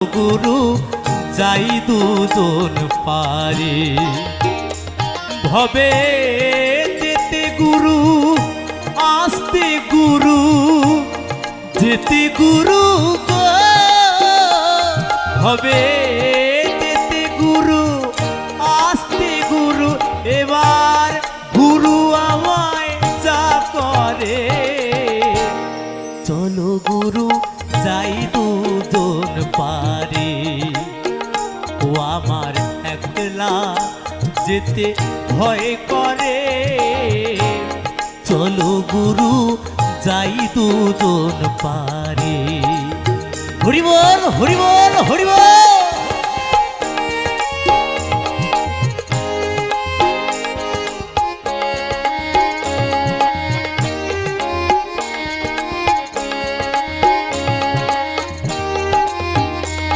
গুরু যাই দুজন পারে ভবে যেতে গুরু আসতে গুরু যেতে গুরু গো ভবে যেতে গুরু আসতে গুরু এবার গুরু আমায় যা করে চলো গুরু যাই দুজন পারে ও আমার একলা যেতে ভয় করে চলো গুরু যাই দুজন পারে হরি বল হরি বল